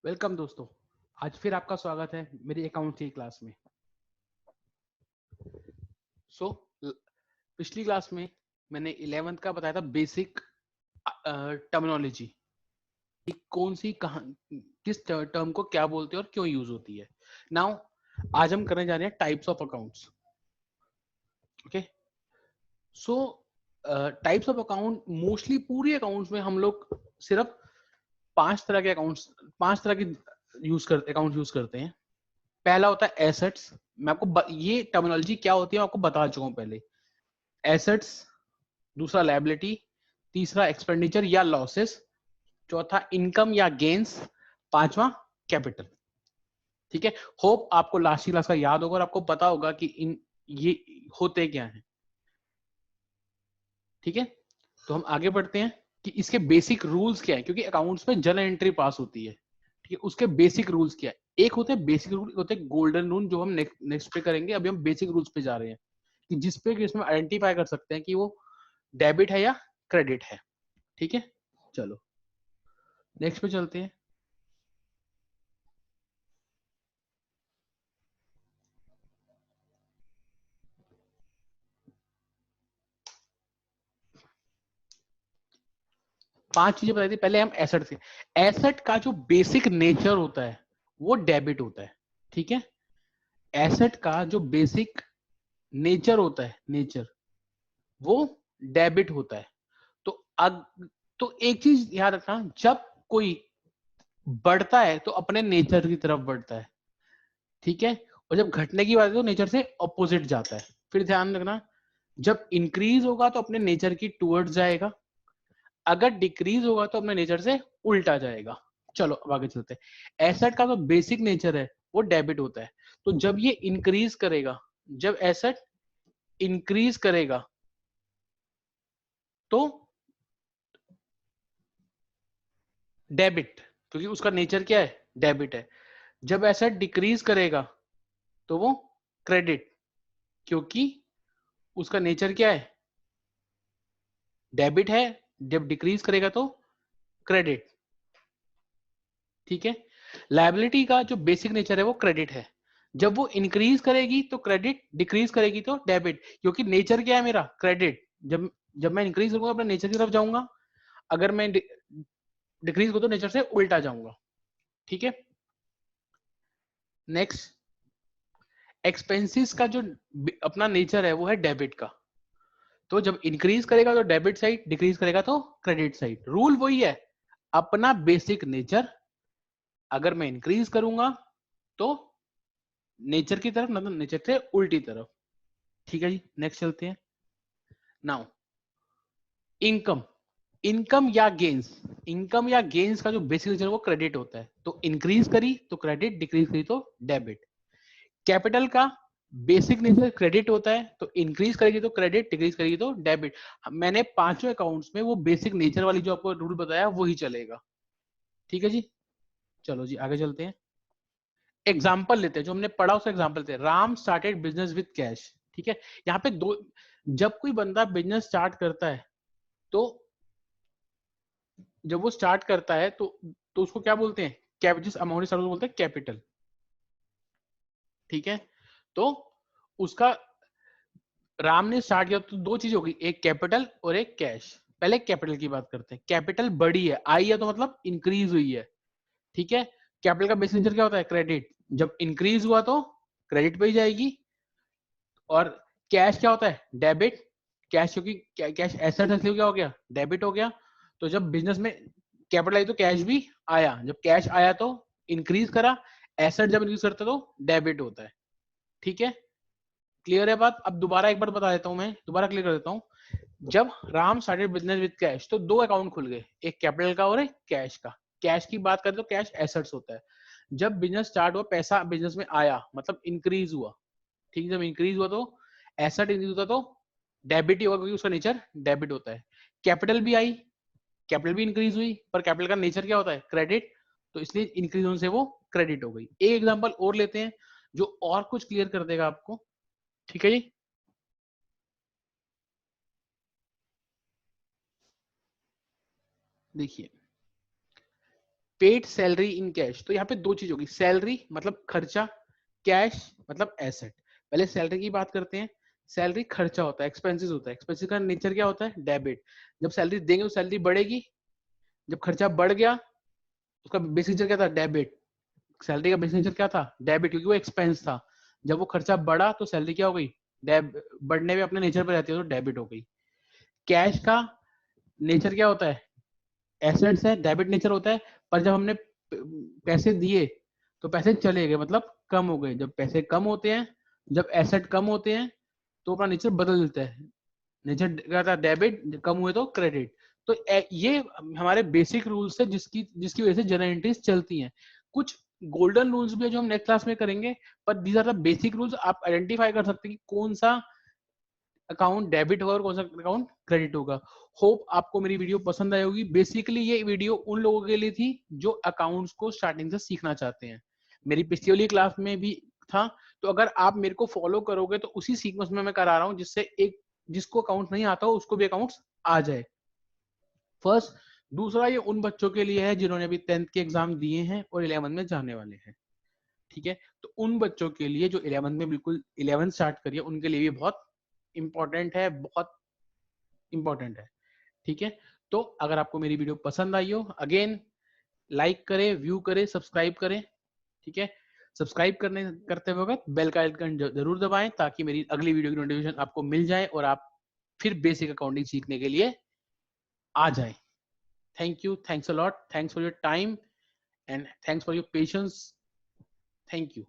Welcome दोस्तों। आज फिर आपका स्वागत है मेरी अकाउंट की क्लास में। पिछली क्लास में मैंने 11th का बताया था बेसिक टर्मिनोलॉजी कि कौन सी कहां किस टर्म को क्या बोलते हैं और क्यों यूज होती है। नाउ आज हम करने जा रहे हैं types of accounts. Okay, so types of account mostly पूरी अकाउंट्स में हम लोग सिर्फ पांच तरह के अकाउंट यूज करते हैं। पहला होता है एसेट्स। मैं आपको ये टर्मिनोलॉजी क्या होती है मैं आपको बता चुका हूं पहले। एसेट्स, दूसरा लायबिलिटी, तीसरा एक्सपेंडिचर या लॉसेस, चौथा इनकम या गेन्स, पांचवा कैपिटल। ठीक है, होप आपको लास्ट क्लास का याद होगा और आपको पता होगा कि इन ये होते क्या हैं। ठीक है, तो हम आगे बढ़ते हैं कि इसके बेसिक रूल्स क्या है, क्योंकि अकाउंट्स में जर्नल एंट्री पास होती है। ठीक है, उसके बेसिक रूल्स क्या है। एक होते हैं बेसिक रूल, होते हैं गोल्डन रूल जो हम नेक्स्ट पे करेंगे। अभी हम बेसिक रूल्स पे जा रहे हैं कि जिसपे कि इसमें आइडेंटिफाई कर सकते हैं कि वो डेबिट है या क्रेडिट है। ठीक है, चलो नेक्स्ट पे चलते हैं। पांच चीजें बताई थी पहले हम एसेट से। एसेट का जो बेसिक नेचर होता है वो डेबिट होता है। ठीक है, एसेट का जो बेसिक नेचर होता है, नेचर वो डेबिट होता है। तो अग तो एक चीज याद रखना, जब कोई बढ़ता है तो अपने नेचर की तरफ बढ़ता है। ठीक है, और जब घटने की बात है तो नेचर से ऑपोजिट जाता है। फिर ध्यान रखना, जब इंक्रीज होगा तो अपने नेचर की टूवर्ड्स जाएगा, अगर डिक्रीज होगा तो अपने नेचर से उल्टा जाएगा। चलो अब आगे चलते हैं। एसेट का जो बेसिक नेचर है वो डेबिट होता है। तो जब ये इंक्रीज करेगा, जब एसेट इंक्रीज करेगा तो डेबिट, क्योंकि उसका नेचर क्या है, डेबिट है। जब एसेट डिक्रीज करेगा तो वो क्रेडिट, क्योंकि उसका नेचर क्या है, डेबिट है। जब डिक्रीज करेगा तो क्रेडिट। ठीक है, लायबिलिटी का जो बेसिक नेचर है वो क्रेडिट है। जब वो इंक्रीज करेगी तो क्रेडिट, डिक्रीज करेगी तो डेबिट, क्योंकि नेचर क्या है मेरा, क्रेडिट। जब जब मैं इंक्रीज करूंगा अपने नेचर की तरफ जाऊंगा, अगर मैं डिक्रीज करूँ तो नेचर से उल्टा जाऊंगा। ठीक है, नेक्स्ट, एक्सपेंसिस का जो अपना नेचर है वो है डेबिट का। तो जब इंक्रीज करेगा तो डेबिट साइड, डिक्रीज करेगा तो क्रेडिट साइड। रूल वही है, अपना बेसिक नेचर। अगर मैं इंक्रीज करूंगा तो नेचर की तरफ, मतलब नेचर से उल्टी तरफ। ठीक है जी, नेक्स्ट चलते हैं। नाउ इनकम, इनकम या गेन्स, इनकम या गेन्स का जो बेसिक नेचर है वो क्रेडिट होता है। तो इंक्रीज करी तो क्रेडिट, डिक्रीज करी तो डेबिट। कैपिटल का बेसिक नेचर क्रेडिट होता है, तो इंक्रीज करेगी तो क्रेडिट, डिक्रीज करेगी तो डेबिट। मैंने पांचों अकाउंट्स में वो बेसिक नेचर वाली जो आपको रूल बताया वही चलेगा। ठीक है जी, चलो जी आगे चलते हैं। एग्जाम्पल लेते हैं, जो हमने पढ़ा उसका एग्जाम्पल लेते हैं। Ram started business with cash. ठीक है, यहाँ पे दो, जब कोई बंदा बिजनेस स्टार्ट करता है तो जब वो स्टार्ट करता है तो उसको क्या बोलते हैं, जिस अमाउंट स्टार्ट बोलते हैं कैपिटल। ठीक है, तो उसका, राम ने स्टार्ट किया तो दो चीज होगी, एक कैपिटल और एक कैश। पहले कैपिटल की बात करते हैं। कैपिटल बड़ी है, आई है तो मतलब इंक्रीज हुई है। ठीक है, कैपिटल का बेसिक नेचर क्या होता है, क्रेडिट। जब इंक्रीज हुआ तो क्रेडिट पे ही जाएगी। और कैश क्या होता है, डेबिट। कैश, क्योंकि कैश एसेट है इसलिए क्या हो गया, डेबिट हो गया। तो जब बिजनेस में कैपिटल आई तो कैश भी आया, जब कैश आया तो इंक्रीज करा। एसेट जब इंक्रीज करता तो डेबिट होता है। ठीक है, क्लियर है बात। अब दोबारा एक बार बता देता हूं, मैं दोबारा क्लियर कर देता हूं। जब Ram started business with cash तो दो अकाउंट खुल गए, एक कैपिटल का और एक कैश का। कैश की बात करें तो कैश एसेट्स होता है। जब बिजनेस स्टार्ट हुआ, पैसा बिजनेस में आया, मतलब इंक्रीज हुआ। ठीक है, जब इंक्रीज हुआ तो एसेट इंक्रीज होता तो डेबिट ही होगा, क्योंकि उसका नेचर डेबिट होता है। कैपिटल भी आई, कैपिटल भी इंक्रीज हुई, पर कैपिटल का नेचर क्या होता है, क्रेडिट। तो इसलिए इंक्रीज होने से वो क्रेडिट हो गई। एक एग्जांपल और लेते हैं जो और कुछ क्लियर कर देगा आपको। ठीक है जी, देखिए, पेड सैलरी इन कैश, तो यहाँ पे दो चीज होगी, सैलरी मतलब खर्चा, कैश मतलब एसेट। पहले सैलरी की बात करते हैं। सैलरी खर्चा होता है, एक्सपेंसेस होता है। एक्सपेंसेस का नेचर क्या होता है? डेबिट। जब सैलरी देंगे तो सैलरी बढ़ेगी, जब खर्चा बढ़ गया उसका बेसिक नेचर क्या था? डेबिट। सैलरी का बेसिक नेचर क्या था? डेबिट, क्योंकि वो एक्सपेंस था। जब वो खर्चा बढ़ा तो सैलरी क्या हो गई? बढ़ने में अपने नेचर पे रहती है तो डेबिट हो गई। कैश का नेचर क्या होता है? एसेट्स है, डेबिट नेचर होता है। पर जब हमने पैसे दिए तो पैसे चले गए, मतलब कम हो गए। जब पैसे कम होते हैं, जब एसेट कम होते हैं, तो अपना नेचर बदल देता है। नेचर क्या था? डेबिट, कम हुए तो क्रेडिट। तो ये हमारे बेसिक रूल्स है जिसकी जिसकी वजह से जनरल एंट्रीज चलती हैं। कुछ गोल्डन रूल्स भी है जो हम नेक्स्ट क्लास में करेंगे, पर these are the basic rules. आप आइडेंटिफाई कर सकते हैं कि कौन सा अकाउंट डेबिट होगा और कौन सा अकाउंट क्रेडिट होगा। होप आपको मेरी वीडियो पसंद आई होगी। बेसिकली ये वीडियो उन लोगों के लिए थी जो अकाउंट्स को स्टार्टिंग से सीखना चाहते हैं। मेरी पिछली वाली क्लास में भी था, तो अगर आप मेरे को फॉलो करोगे तो उसी सीक्वेंस में मैं करा रहा हूँ, जिससे एक जिसको अकाउंट नहीं आता हो उसको भी अकाउंट्स आ जाए। फर्स्ट। दूसरा, ये उन बच्चों के लिए है जिन्होंने अभी 10th के एग्जाम दिए हैं और 11th में जाने वाले हैं। ठीक है, तो उन बच्चों के लिए जो 11th में बिल्कुल 11th स्टार्ट करिए, उनके लिए भी बहुत इंपॉर्टेंट है, बहुत इंपॉर्टेंट है। ठीक है, तो अगर आपको मेरी वीडियो पसंद आई हो, अगेन लाइक करें, व्यू करें, सब्सक्राइब करें। ठीक है, सब्सक्राइब करते वक्त बेल का आइकन जरूर दबाएं ताकि मेरी अगली वीडियो की नोटिफिकेशन आपको मिल जाए और आप फिर बेसिक अकाउंटिंग सीखने के लिए आ जाए। Thank you, thanks a lot, thanks for your time and thanks for your patience. Thank you.